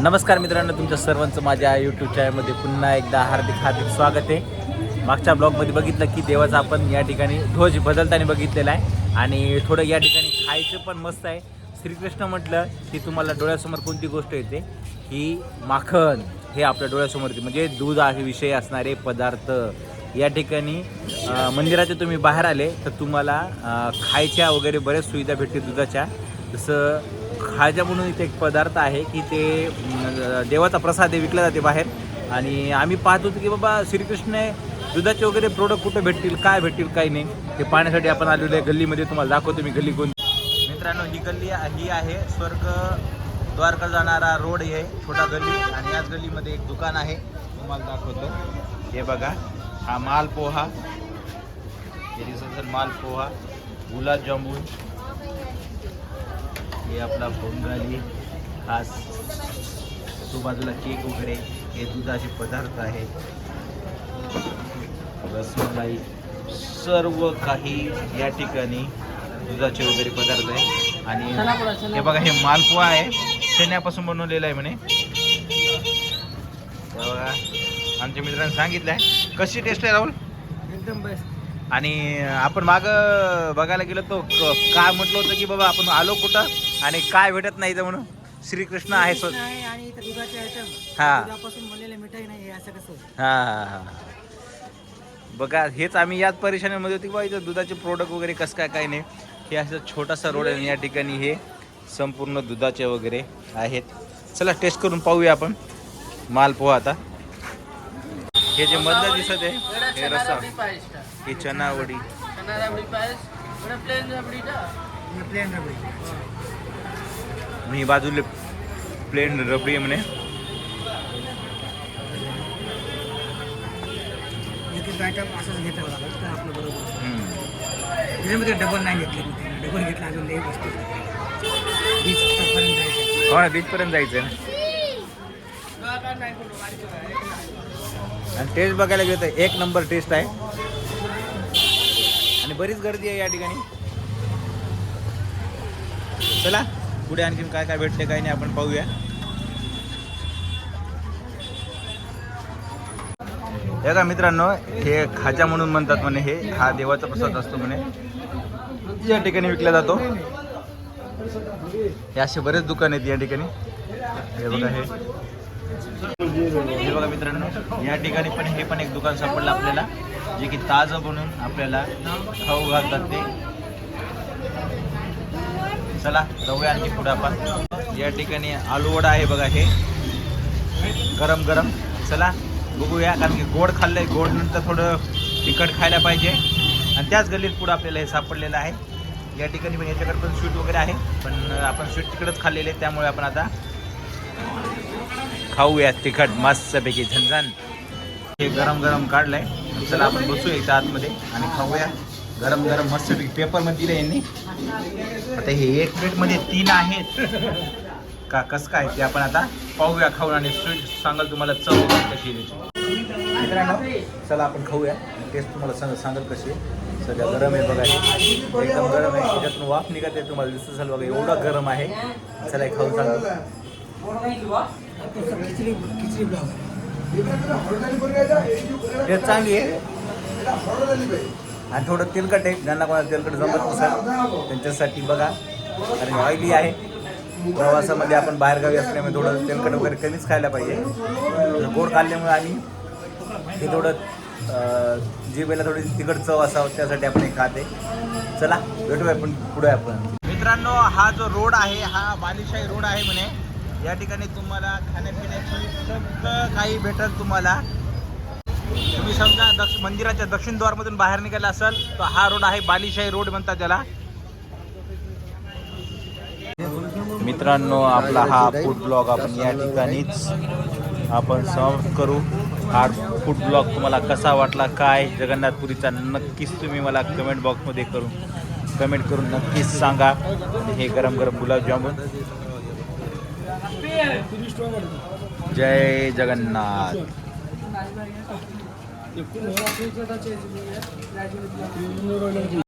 नमस्कार मित्रांनो, तुमच्या सर्वांचं माझ्या यूट्यूब चॅनलमध्ये पुन्हा एकदा हार्दिक स्वागत आहे. मागच्या ब्लॉगमध्ये बघितलं की देवाचा आपण या ठिकाणी ध्वज बदलताना बघितलेला आहे आणि थोडं या ठिकाणी खायचं पण मस्त आहे. श्रीकृष्ण म्हटलं की तुम्हाला डोळ्यासमोर कोणती गोष्ट येते ही माखन, हे आपल्या डोळ्यासमोर येते. म्हणजे दूध आहे विषय असणारे पदार्थ या ठिकाणी मंदिराचे तुम्ही बाहेर आले तर तुम्हाला खायच्या वगैरे बऱ्याच सुविधा भेटते दुधाच्या. जसं खाजा म्हणून इथे एक पदार्थ आहे की ते देवाचा प्रसाद विकला जाते बाहेर. आणि आम्ही पाहत होतो की बाबा श्रीकृष्ण दुधाचे वगैरे प्रोडक्ट कुठं भेटतील, काय भेटतील, काही नाही, ते पाहण्यासाठी आपण आलेलो आहे. गल्लीमध्ये तुम्हाला दाखवतो मी गल्ली कोणती. मित्रांनो, ही गल्ली ही आहे स्वर्ग द्वारका जाणारा रोड आहे, छोटा गल्ली. आणि याच गल्लीमध्ये एक दुकान आहे, तुम्हाला दाखवतो. हे बघा, हा मालपोहा, मालपोहा, गुलाबजामुन, हे आपला बंगाली खास, तो बाजूला केक वगैरे, हे दुधाचे पदार्थ आहेत, रसमलाई, सर्व काही या ठिकाणी दुधाचे वगैरे पदार्थ आहे. आणि हे बघा, हे मालपोहा आहे, चण्यापासून बनवलेला आहे म्हणे. बघा, आमच्या मित्रांनी सांगितलं आहे. कशी टेस्ट आहे राहुल? एकदम बेस्ट. आणि आपण माग बघायला गेलो तो काय म्हटलं होतं की बाबा आपण आलो कुठं आणि काय भेटत नाही तर म्हणून श्रीकृष्ण आहे आणि इथं दुधाचे आयटम, हा, दुधापासून बनलेले मिठाई नाही, असं कसं? हा. बघा, हेच आम्ही याच परेशानीमध्ये होती की बाबा इथं दुधाचे प्रोडक्ट वगैरे कसं काय नाही. हे असं छोटासा रोड आहे, या ठिकाणी हे संपूर्ण दुधाचे वगैरे आहेत. चला टेस्ट करून पाहूया आपण मालपोहा. आता हे जे मधलं दिसत आहे हे रस्सा, ही चनावडी, मी बाजूला प्लेन रबडी म्हणे. आयटम असंच घेतलं आपलं बरोबर. त्याच्यामध्ये डबल नाही घेतले, डबल घेतला अजून लई वस्तू बीचपर्यंत जायचं. हो ना, बीचपर्यंत जायचं ना. आणि टेस्ट बघायला गेलं तर एक नंबर टेस्ट आहे आणि बरीच गर्दी आहे या ठिकाणी. चला पुढे आणखीन काय काय भेटते काय नाही आपण पाहूया. हे का मित्रांनो, हे खाजा म्हणून म्हणतात म्हणे. हे हा देवाचा प्रसाद असतो म्हणे, या ठिकाणी विकला जातो. हे असे बरेच दुकान आहेत या ठिकाणी. हे बघा, हे बघा मित्रांनो, या ठिकाणी पण हे पण एक दुकान सापडलं आपल्याला, जे की ताजं बनवून आपल्याला खाऊ घालतात ते. चला जाऊया आणखी पुढे आपण. या ठिकाणी आलू वडा आहे बघा, हे गरम गरम. चला बघूया, कारण की गोड खाल्लंय, गोड नंतर थोडं तिखट खायला पाहिजे. आणि त्याच गल्लीत पुढं आपल्याला हे सापडलेलं आहे. या ठिकाणी पण याच्याकडे पण स्वीट वगैरे आहे, पण आपण स्वीट तिकडंच खाल्लेले आहे, त्यामुळे आपण आता खाऊया तिखट मस्तपैकी झणझण. हे गरम गरम काढलंय. चला आपण बसूया इथं आतमध्ये आणि खाऊया गरम गरम मस्तपैकी. पेपरमध्ये दिलं यांनी. आता हे एक प्लेटमध्ये 3 आहेत का, कसं काय ते आपण आता पाहूया खाऊन. आणि स्वीट सांगाल तुम्हाला चव कशी आहे मित्रांनो. चला आपण खाऊया, टेस्ट तुम्हाला सांगत कशी आहे. सध्या गरम आहे बघा, एकदम गरम आहे, त्याच्यातून वाफ निघत आहे, तुम्हाला दिसत असेल बघा, एवढं गरम आहे. चला हे खाऊन सांगतो. हे चांगली आहे आणि थोडं तेलकट आहे. ज्यांना कोणाला तेलकट जमत नसेल त्यांच्यासाठी बघा, कारण ऑइली आहे. प्रवासामध्ये आपण बाहेरगावी असल्यामुळे थोडं तेलकट वगैरे कमीच खायला पाहिजे. गोड खाल्ल्यामुळे आणि हे थोडं जिभेला थोडी तिखट चव असावं, त्यासाठी आपण हे खाते. चला भेटूया आपण पुढे. आपण मित्रांनो, हा जो रोड आहे हा बालिशाही रोड आहे म्हणे. या ठिकाणी तुम्हाला खाण्यापिण्याची सगळं काही भेटेल तुम्हाला. तुम्ही समजा मंदिराच्या दक्षिण द्वारमधून बाहेर निघाला असाल तर हा रोड आहे, बालिशाही रोड म्हणतात त्याला. मित्रांनो, आपला हा फूड ब्लॉग आपण या ठिकाणीच आपण समाप्त करू. हा फूड ब्लॉग तुम्हाला कसा वाटला, काय जगन्नाथपुरीचा, नक्कीच तुम्ही मला कमेंट बॉक्समध्ये कमेंट करून नक्कीच सांगा. आणि हे गरम गरम गुलाबजामुन. जय जगन्नाथ.